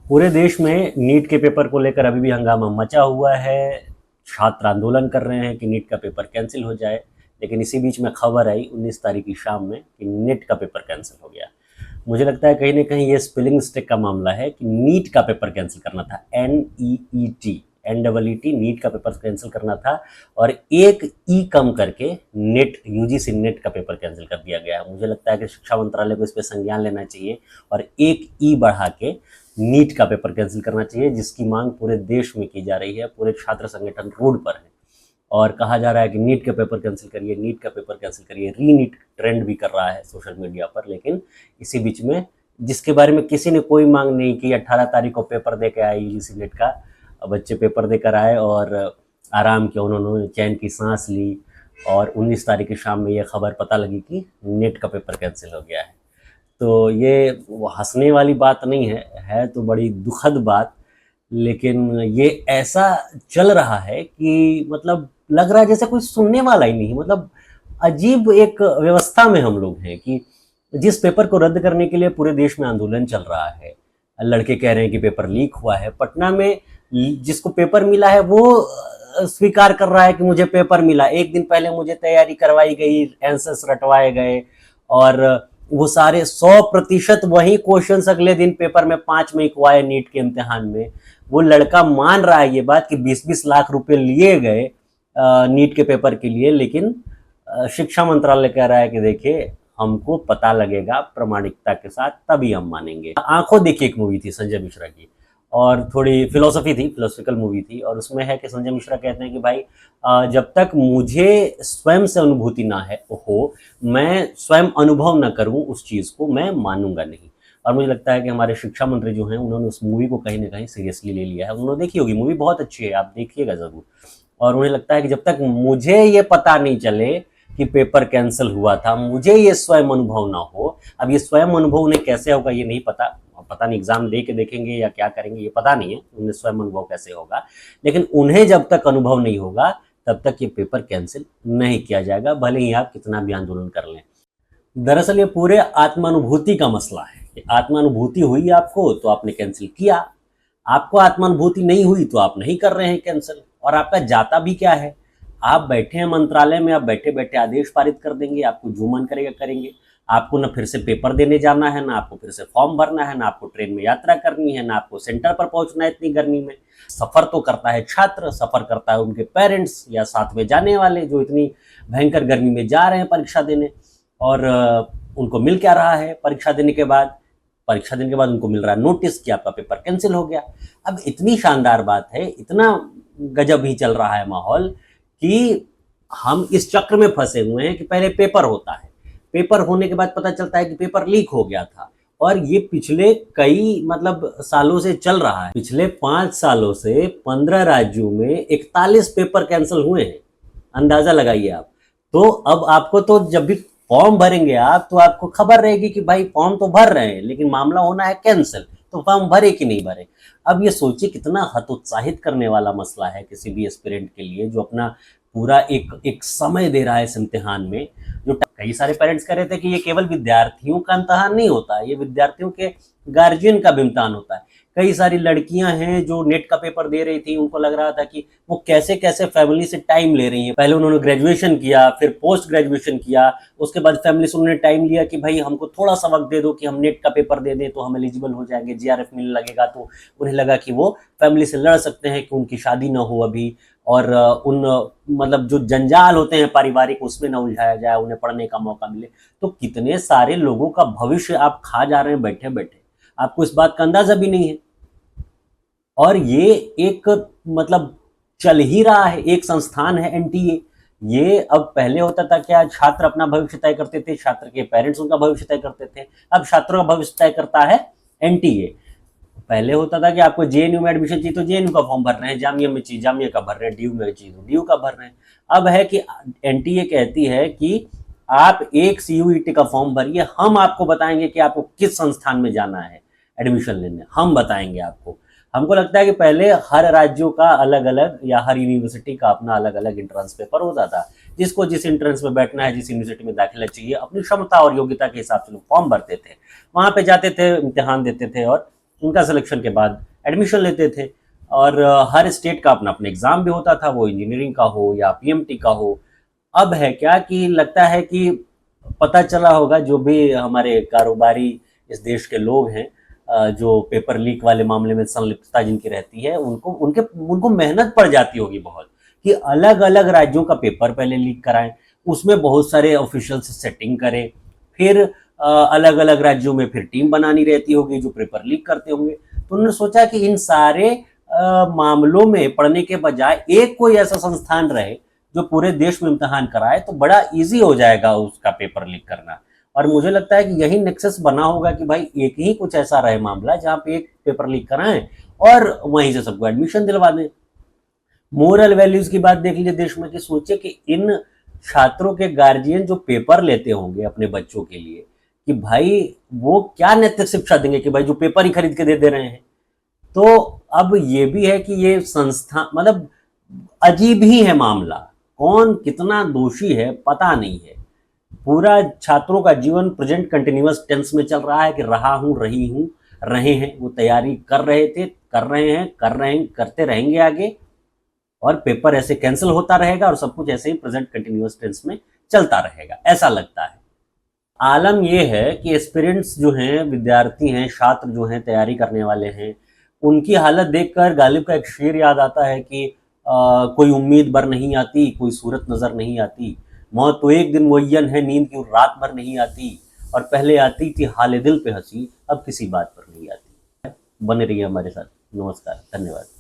पूरे देश में नीट के पेपर को लेकर अभी भी हंगामा मचा हुआ है। छात्र आंदोलन कर रहे हैं कि नीट का पेपर कैंसिल हो जाए, लेकिन इसी बीच में खबर आई 19 तारीख की शाम में कि नीट का पेपर कैंसिल हो गया। मुझे लगता है कहीं ना कहीं ये स्पेलिंग मिस्टेक का मामला है कि नीट का पेपर कैंसिल करना था, NEET नीट का पेपर कैंसिल करना था, और एक ई कम करके नेट यूजीसी नेट का पेपर कैंसिल कर दिया गया है। मुझे लगता है कि शिक्षा मंत्रालय को इस पर संज्ञान लेना चाहिए और एक ई बढ़ा के नीट का पेपर कैंसिल करना चाहिए, जिसकी मांग पूरे देश में की जा रही है। पूरे छात्र संगठन रोड पर है और कहा जा रहा है कि नीट का पेपर कैंसिल करिए, नीट का पेपर कैंसिल करिए। री नीट ट्रेंड भी कर रहा है सोशल मीडिया पर, लेकिन इसी बीच में जिसके बारे में किसी ने कोई मांग नहीं की, 18 तारीख को पेपर दे के आए यूजीसी नेट का, बच्चे पेपर देकर आए और आराम किया, उन्होंने चैन की सांस ली, और 19 तारीख की शाम में ये खबर पता लगी कि नेट का पेपर कैंसिल हो गया है। तो ये हंसने वाली बात नहीं है तो बड़ी दुखद बात। लेकिन ये ऐसा चल रहा है कि मतलब लग रहा है जैसे कोई सुनने वाला ही नहीं। मतलब अजीब एक व्यवस्था में हम लोग हैं कि जिस पेपर को रद्द करने के लिए पूरे देश में आंदोलन चल रहा है, लड़के कह रहे हैं कि पेपर लीक हुआ है। पटना में जिसको पेपर मिला है वो स्वीकार कर रहा है कि मुझे पेपर मिला, एक दिन पहले मुझे तैयारी करवाई गई, आंसर्स रटवाए गए, और वो सारे 100% वही क्वेश्चंस अगले दिन पेपर में 5 में लिखवाए नीट के इम्तिहान में। वो लड़का मान रहा है ये बात कि 20-20 लाख रुपए लिए गए नीट के पेपर के लिए, लेकिन शिक्षा मंत्रालय कह रहा है कि देखिए हमको पता लगेगा प्रामाणिकता के साथ, तभी हम मानेंगे। आंखों देखी एक मूवी थी संजय मिश्रा की, और थोड़ी फिलोसफी थी, फिलोसफिकल मूवी थी, और उसमें है कि संजय मिश्रा कहते हैं कि भाई जब तक मुझे स्वयं से अनुभूति ना है हो, मैं स्वयं अनुभव ना करूं उस चीज़ को, मैं मानूंगा नहीं। और मुझे लगता है कि हमारे शिक्षा मंत्री जो हैं उन्होंने उस मूवी को कहीं ना कहीं सीरियसली ले लिया है। उन्होंने देखी होगी, मूवी बहुत अच्छी है, आप देखिएगा ज़रूर। और उन्हें लगता है कि जब तक मुझे ये पता नहीं चले कि पेपर कैंसिल हुआ था, मुझे ये स्वयं अनुभव ना हो, अब ये स्वयं अनुभव उन्हें कैसे होगा ये नहीं पता, पता नहीं एग्जाम दे के देखेंगे या क्या करेंगे ये पता नहीं है, उन्हें स्वयं अनुभव कैसे होगा, लेकिन उन्हें जब तक अनुभव नहीं होगा तब तक ये पेपर कैंसिल नहीं किया जाएगा, भले ही आप कितना भी आंदोलन कर लें। दरअसल ये पूरे आत्मानुभूति का मसला है कि आत्मानुभूति हुई आपको तो आपने कैंसिल किया, आपको आत्मानुभूति नहीं हुई तो आप नहीं कर रहे हैं कैंसिल। और आपका जाता भी क्या है, आप बैठे हैं मंत्रालय में, आप बैठे बैठे आदेश पारित कर देंगे, आपको जो मन करेगा करेंगे। आपको ना फिर से पेपर देने जाना है, ना आपको फिर से फॉर्म भरना है, ना आपको ट्रेन में यात्रा करनी है, ना आपको सेंटर पर पहुंचना है इतनी गर्मी में। सफर तो करता है छात्र, सफर करता है उनके पेरेंट्स या साथ में जाने वाले जो इतनी भयंकर गर्मी में जा रहे हैं परीक्षा देने। और उनको मिल क्या रहा है परीक्षा देने के बाद? परीक्षा देने के बाद उनको मिल रहा है नोटिस कि आपका पेपर कैंसिल हो गया। अब इतनी शानदार बात है, इतना गजब ही चल रहा है माहौल कि हम इस चक्र में फंसे हुए हैं कि पहले पेपर होता है, पेपर होने के बाद पता चलता है कि पेपर लीक हो गया था। और ये पिछले कई सालों से चल रहा है। पिछले 5 सालों से 15 राज्यों में 41 पेपर कैंसिल हुए हैं, अंदाजा लगाइए आप। तो अब आपको तो जब भी फॉर्म भरेंगे आप तो आपको खबर रहेगी कि भाई फॉर्म तो भर रहे हैं लेकिन मामला होना है कैंसिल, तो फॉर्म भरे कि नहीं भरे। अब ये सोचिए कितना हतोत्साहित करने वाला मसला है किसी भी एस्पिरेंट के लिए जो अपना पूरा एक समय दे रहा है इस इम्तिहान में। जो कई सारे पेरेंट्स कह रहे थे कि ये केवल विद्यार्थियों का इम्तिहान नहीं होता है, ये विद्यार्थियों के गार्जियन का भी इम्तिहान होता है। कई सारी लड़कियां हैं जो नेट का पेपर दे रही थी, उनको लग रहा था कि वो कैसे कैसे फैमिली से टाइम ले रही हैं। पहले उन्होंने ग्रेजुएशन किया, फिर पोस्ट ग्रेजुएशन किया, उसके बाद फैमिली से उन्होंने टाइम लिया कि भाई हमको थोड़ा सा वक्त दे दो कि हम नेट का पेपर दे दें तो हम एलिजिबल हो जाएंगे, जीआरएफ मिलने लगेगा। तो उन्हें लगा कि वो फैमिली से लड़ सकते हैं कि उनकी शादी ना हो अभी, और उन जो जंजाल होते हैं पारिवारिक उसमें ना उलझाया जाए, उन्हें पढ़ने का मौका मिले। तो कितने सारे लोगों का भविष्य आप खा जा रहे हैं बैठे बैठे, आपको इस बात का अंदाजा भी नहीं है। और ये एक चल ही रहा है, एक संस्थान है एनटीए। ये अब पहले होता था क्या, छात्र अपना भविष्य तय करते थे, छात्र के पेरेंट्स उनका भविष्य तय करते थे। अब छात्रों का भविष्य तय करता है एनटीए। पहले होता था कि आपको जेएनयू में एडमिशन चाहिए तो जेएनयू का फॉर्म भर रहे हैं, जामिया में चाहिए जामिया का भर रहे हैं, डीयू में चाहिए तो डीयू का भर रहे हैं। अब है कि एनटीए कहती है कि आप एक सीयूईटी का फॉर्म भरिए, हम आपको बताएंगे कि आपको किस संस्थान में जाना है एडमिशन लेने, हम बताएंगे आपको। हमको लगता है कि पहले हर राज्यों का अलग अलग या हर यूनिवर्सिटी का अपना अलग अलग एंट्रेंस पेपर होता था, जिसको जिस एंट्रेंस में बैठना है, जिस यूनिवर्सिटी में दाखिला चाहिए, अपनी क्षमता और योग्यता के हिसाब से लोग फॉर्म भरते थे, वहां पे जाते थे, इम्तिहान देते थे और उनका सिलेक्शन के बाद एडमिशन लेते थे। और हर स्टेट का अपना अपना एग्ज़ाम भी होता था, वो इंजीनियरिंग का हो या पीएमटी का हो। अब है क्या कि लगता है कि पता चला होगा जो भी हमारे कारोबारी इस देश के लोग हैं, जो पेपर लीक वाले मामले में संलिप्तता जिनकी रहती है, उनको मेहनत पड़ जाती होगी बहुत कि अलग अलग राज्यों का पेपर पहले लीक कराएं, उसमें बहुत सारे ऑफिशियल से सेटिंग करें, फिर अलग अलग राज्यों में फिर टीम बनानी रहती होगी जो पेपर लीक करते होंगे। तो उन्होंने सोचा कि इन सारे मामलों में पढ़ने के बजाय एक कोई ऐसा संस्थान रहे जो पूरे देश में इम्तिहान कराए, तो बड़ा इजी हो जाएगा उसका पेपर लीक करना। और मुझे लगता है कि यही नेक्सस बना होगा कि भाई एक ही कुछ ऐसा रहे मामला जहाँ पे एक पेपर लीक कराएं और वहीं से सबको एडमिशन दिलवा दें। मोरल वैल्यूज की बात देख लीजिए देश में कि सोचिए कि इन छात्रों के गार्जियन जो पेपर लेते होंगे अपने बच्चों के लिए, कि भाई वो क्या नैतिक शिक्षा देंगे कि भाई जो पेपर ही खरीद के दे रहे हैं। तो अब ये भी है कि ये संस्था मतलब अजीब ही है मामला, कौन कितना दोषी है पता नहीं है। पूरा छात्रों का जीवन प्रेजेंट कंटिन्यूअस टेंस में चल रहा है कि रहा हूं, रही हूं, रहे हैं, वो तैयारी कर रहे थे, कर रहे हैं, करते रहेंगे आगे, और पेपर ऐसे कैंसिल होता रहेगा और सब कुछ ऐसे ही प्रेजेंट कंटिन्यूअस टेंस में चलता रहेगा, ऐसा लगता है। आलम यह है कि एस्पिरेंट्स जो हैं, विद्यार्थी हैं, छात्र जो हैं, तैयारी करने वाले हैं, उनकी हालत देखकर गालिब का एक शेर याद आता है कि कोई उम्मीद भर नहीं आती, कोई सूरत नजर नहीं आती, मौत तो एक दिन मुअय्यन है, नींद क्यों रात भर नहीं आती, और पहले आती थी हाल दिल पे हंसी, अब किसी बात पर नहीं आती। बने रहिए हमारे साथ। नमस्कार, धन्यवाद।